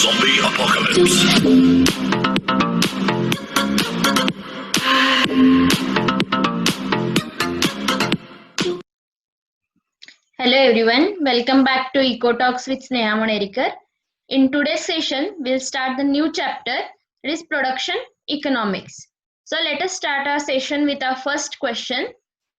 Zombie apocalypse. Hello everyone, welcome back to Eco Talks with Sneha Monarikar. In today's session, we'll start the new chapter, that is production economics. So let us start our session with our first question.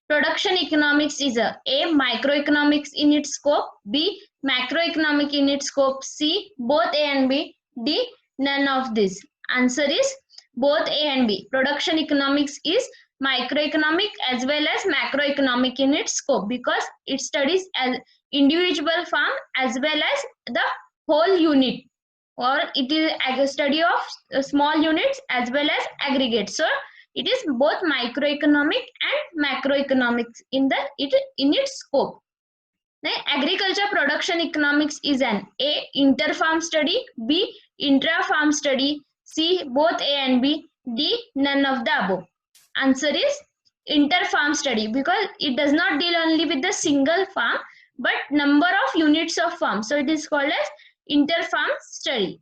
Production economics is A. Microeconomics in its scope, B. Macroeconomic in its scope, C. Both A and B, D. None of these. Answer is both A and B. Production economics is microeconomic as well as macroeconomic in its scope because it studies as individual farm as well as the whole unit, or it is a study of small units as well as aggregates. So it is both microeconomic and macroeconomics in its scope. Now, agriculture production economics is an A. Inter-farm study, B. Intra-farm study, C. Both A and B, D. None of the above. Answer is inter-farm study because it does not deal only with the single farm but number of units of farm. So it is called as inter-farm study.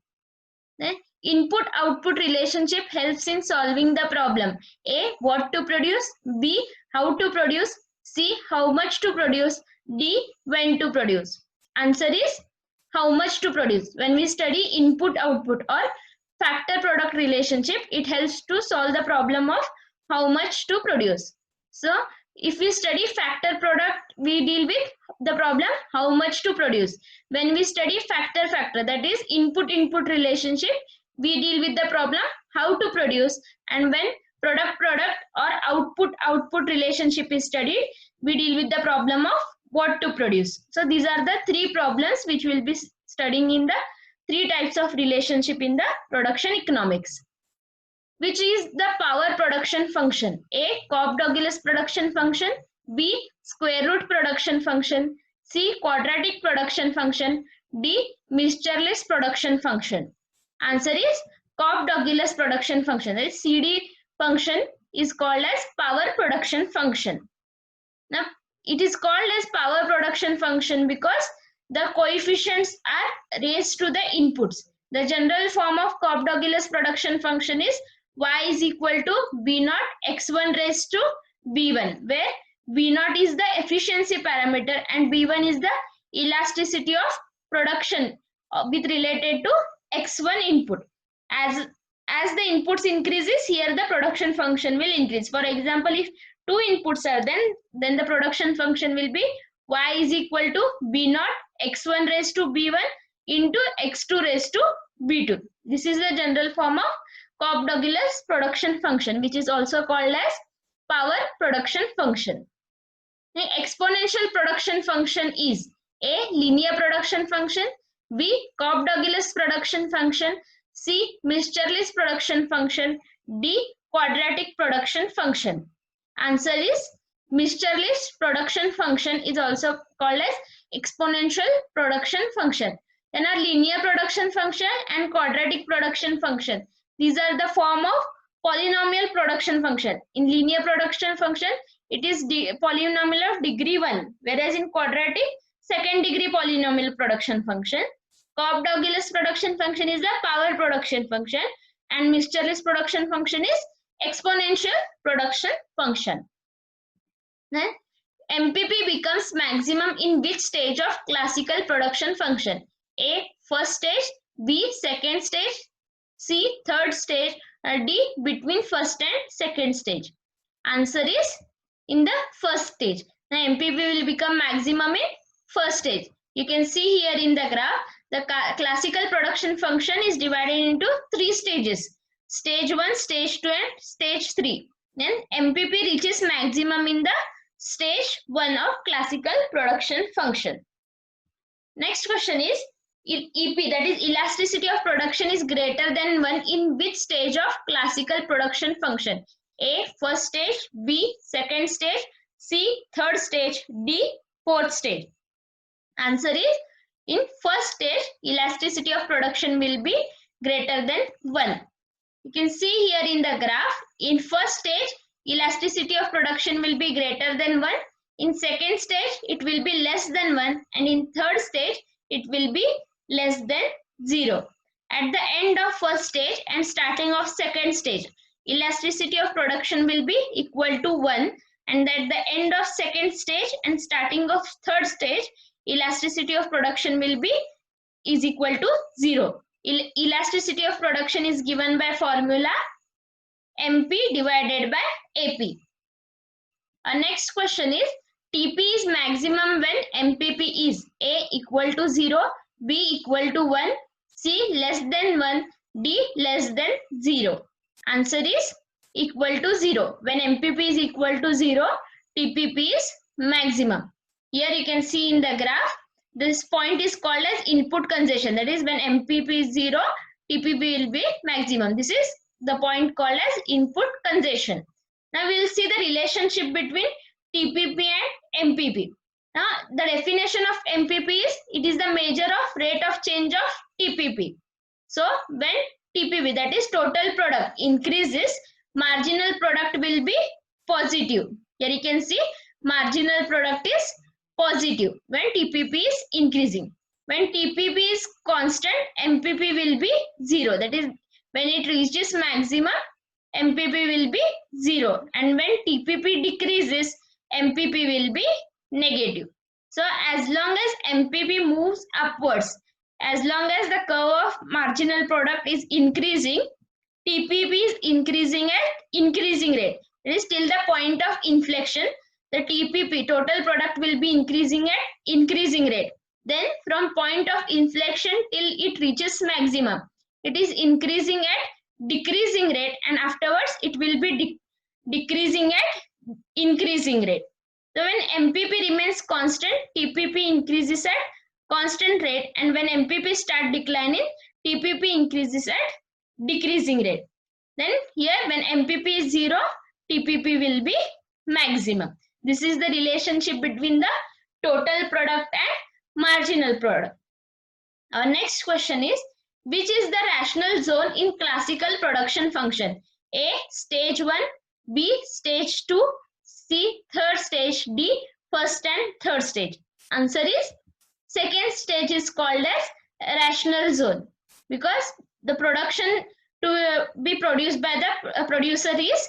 Then input-output relationship helps in solving the problem. A. What to produce, B. How to produce, C. How much to produce, D. When to produce. Answer is how much to produce. When we study input-output or factor product relationship, it helps to solve the problem of how much to produce. So if we study factor product, we deal with the problem how much to produce. When we study factor, that is input relationship, we deal with the problem how to produce. And when product or output relationship is studied, we deal with the problem of what to produce. So these are the three problems which we'll be studying in the three types of relationship in the production economics. Which is the power production function? A. Cobb-Douglas production function, B. Square root production function, C. Quadratic production function, D. Mitscherlich production function. Answer is Cobb-Douglas production function. That is CD function is called as power production function. Now it is called as power production function because the coefficients are raised to the inputs. The general form of Cobb-Douglas production function is y is equal to b naught x1 raised to b1, where b naught is the efficiency parameter and b1 is the elasticity of production with related to x1 input. As the inputs increases, here the production function will increase. For example, if two inputs are then the production function will be y is equal to b naught x1 raised to b1 into x2 raised to b2. This is the general form of Cobb-Douglas production function, which is also called as power production function. The exponential production function is A. Linear production function, B. Cobb-Douglas production function, C. Mitscherlich production function, D. Quadratic production function. Answer is Mitscherlich production function is also called as exponential production function. Then our linear production function and quadratic production function. These are the form of polynomial production function. In linear production function, it is polynomial of degree 1, whereas in quadratic, second degree polynomial production function. Cobb-Douglas production function is the power production function and Mitscherlich production function is exponential production function. Then MPP becomes maximum in which stage of classical production function? A. First stage, B. Second stage, C. Third stage, D. Between first and second stage. Answer is in the first stage. Now MPP will become maximum in first stage. You can see here in the graph, the classical production function is divided into three stages. Stage 1, stage 2 and stage 3. Then MPP reaches maximum in the stage 1 of classical production function. Next question is, EP, that is elasticity of production, is greater than 1 in which stage of classical production function? A. First stage, B. Second stage, C. Third stage, D. Fourth stage. Answer is in first stage elasticity of production will be greater than 1. You can see here in the graph, in first stage elasticity of production will be greater than 1, in second stage it will be less than 1, and in third stage it will be less than 0. At the end of first stage and starting of second stage, elasticity of production will be equal to 1, and at the end of second stage and starting of third stage, elasticity of production will be is equal to 0. Elasticity of production is given by formula MP divided by AP. Our next question is, TP is maximum when MPP is A equal to 0, B equal to 1, C less than 1, D less than 0. Answer is equal to 0. When MPP is equal to 0, TPP is maximum. Here you can see in the graph, this point is called as input congestion. That is when MPP is 0, TPP will be maximum. This is the point called as input congestion. Now we will see the relationship between TPP and MPP. Now the definition of MPP is, it is the measure of rate of change of TPP. So when TPP, that is total product, increases, marginal product will be positive. Here you can see marginal product is positive when TPP is increasing. When TPP is constant, MPP will be 0. That is when it reaches maximum, MPP will be 0, and when TPP decreases, MPP will be negative. So as long as MPP moves upwards, as long as the curve of marginal product is increasing, TPP is increasing at increasing rate. It is till the point of inflection, the TPP, total product, will be increasing at increasing rate. Then from point of inflection till it reaches maximum, it is increasing at decreasing rate, and afterwards it will be decreasing at increasing rate. So when MPP remains constant, TPP increases at constant rate, and when MPP start declining, TPP increases at decreasing rate. Then here when MPP is 0, TPP will be maximum. This is the relationship between the total product and marginal product. Our next question is, which is the rational zone in classical production function? A, stage 1, B, stage 2, C, third stage, D, first and third stage. Answer is second stage is called as rational zone, because the production to be produced by the producer is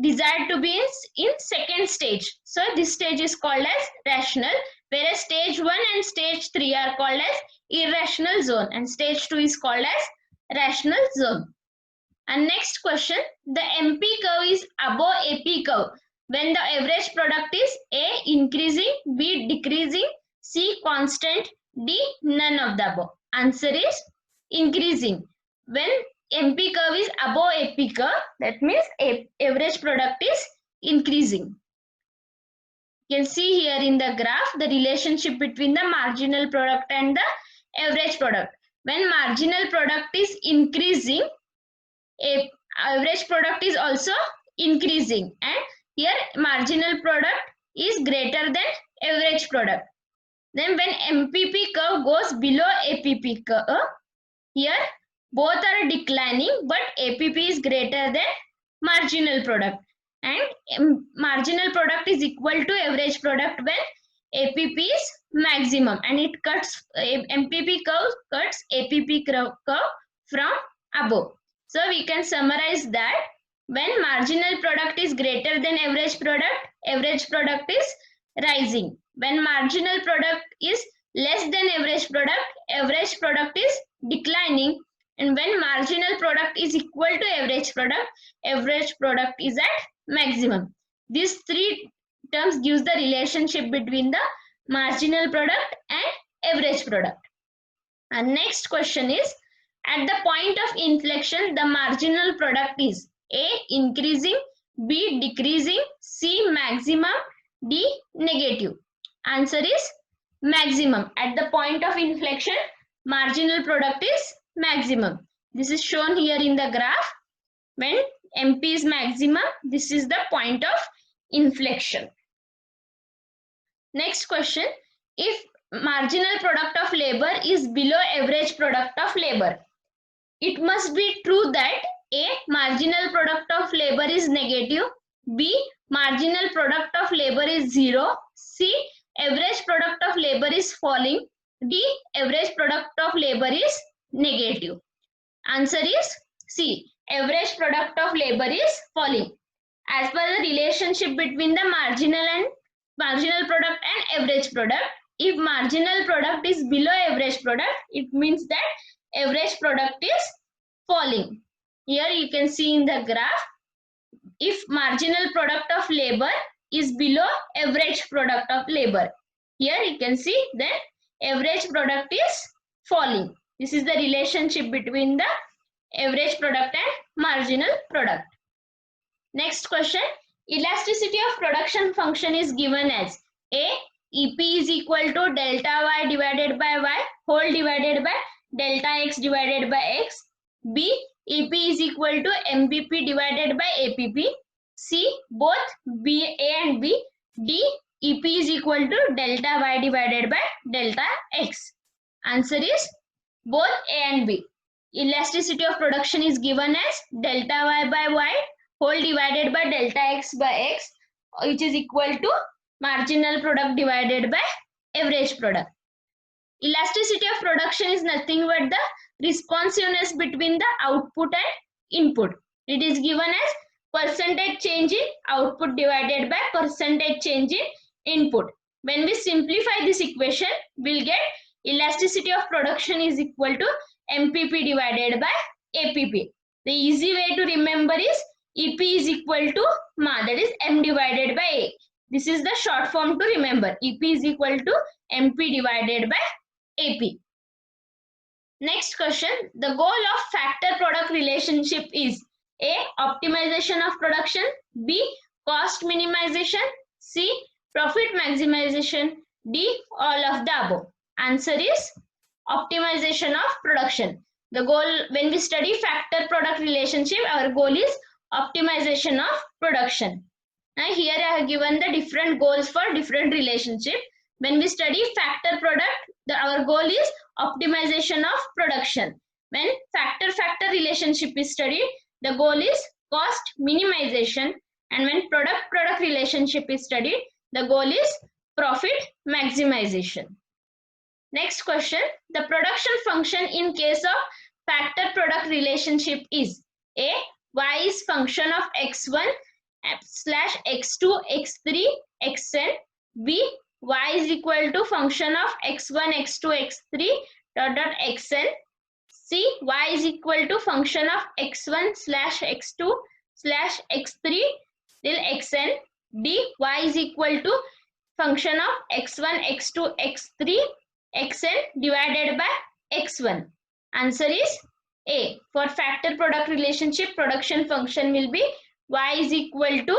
desired to be in second stage. So this stage is called as rational, whereas stage 1 and stage 3 are called as irrational zone, and stage 2 is called as rational zone. And next question, the MP curve is above AP curve when the average product is A, increasing, B, decreasing, C, constant, D, none of the above. Answer is increasing. When MP curve is above AP curve, that means average product is increasing. You can see here in the graph the relationship between the marginal product and the average product. When marginal product is increasing, average product is also increasing, and here marginal product is greater than average product. Then when MPP curve goes below APP curve, here both are declining, but APP is greater than marginal product, and marginal product is equal to average product when APP is maximum, and it cuts MPP curve cuts APP curve from above. So we can summarize that when marginal product is greater than average product is rising. When marginal product is less than average product is declining, and when marginal product is equal to average product is at maximum. These three terms gives the relationship between the marginal product and average product. And next question is, at the point of inflection, the marginal product is A, increasing, B, decreasing, C, maximum, D, negative. Answer is maximum. At the point of inflection, marginal product is maximum. This is shown here in the graph. When MP is maximum, this is the point of inflection. Next question, if marginal product of labor is below average product of labor, it must be true that A, marginal product of labor is negative, B, marginal product of labor is 0, C, average product of labor is falling, D, average product of labor is negative. Answer is C. Average product of labor is falling. As per the relationship between the marginal product and average product, if marginal product is below average product, it means that average product is falling. Here you can see in the graph, if marginal product of labor is below average product of labor, here you can see that average product is falling. This is the relationship between the average product and marginal product. Next question, elasticity of production function is given as A. EP is equal to delta y divided by y whole divided by delta x divided by x. B. EP is equal to MBP divided by APP. C. Both B, A and B. D. EP is equal to delta y divided by delta x. Answer is both A and B. Elasticity of production is given as delta y by y whole divided by delta x by x, which is equal to marginal product divided by average product. Elasticity of production is nothing but the responsiveness between the output and input. It is given as percentage change in output divided by percentage change in input. When we simplify this equation, we'll get elasticity of production is equal to MPP divided by APP. The easy way to remember is EP is equal to MA, that is M divided by A. This is the short form to remember. EP is equal to MP divided by AP. Next question, the goal of factor product relationship is A. Optimization of production, B. Cost minimization, C. Profit maximization, D. All of the above. Answer is optimization of production. The goal, when we study factor product relationship, our goal is optimization of production. Now here I have given the different goals for different relationship. When we study factor product, our goal is optimization of production. When factor relationship is studied, the goal is cost minimization, and when product relationship is studied, the goal is profit maximization. Next question, the production function in case of factor product relationship is A. Y is function of x1 slash x2 x3 xn. B. Y is equal to function of x1 x2 x3 dot xn. C. Y is equal to function of x1 slash x2 slash x3 till xn. D. Y is equal to function of x1 x2 x3 xn divided by x1. Answer is A. For factor product relationship, production function will be Y is equal to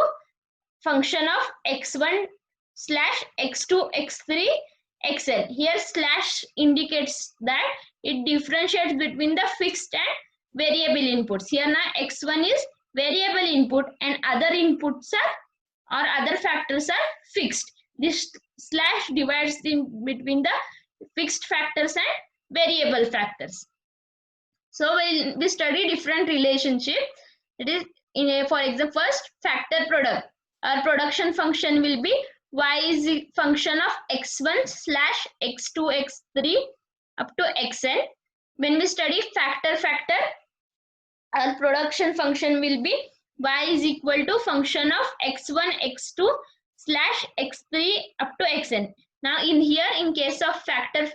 function of x1 slash x2 x3 xn. Here slash indicates that it differentiates between the fixed and variable inputs. Here now x1 is variable input and other inputs are or other factors are fixed. This slash divides in between the fixed factors and variable factors. So we study different relationship. It is in a, for example, first factor product. Our production function will be Y is the function of x1 slash x2 x3 up to xn. When we study factor, our production function will be Y is equal to function of x1 x2 slash x3 up to xn. Now in here, in case of factor,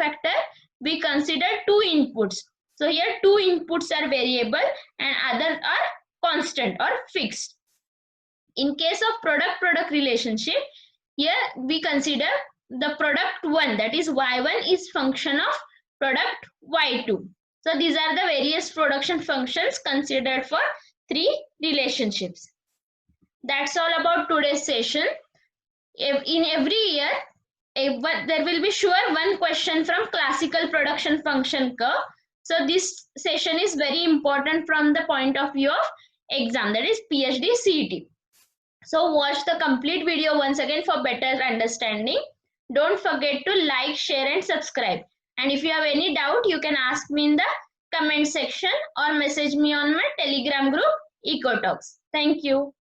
we consider two inputs. So here two inputs are variable and others are constant or fixed. In case of product relationship, here we consider the product 1, that is y1 is function of product y2. So these are the various production functions considered for three relationships. That's all about today's session. In every year, there will be sure one question from classical production function curve. So this session is very important from the point of view of exam, that is PhD CET. So watch the complete video once again for better understanding. Don't forget to like, share and subscribe. And if you have any doubt, you can ask me in the comment section or message me on my Telegram group, EcoTalks. Thank you.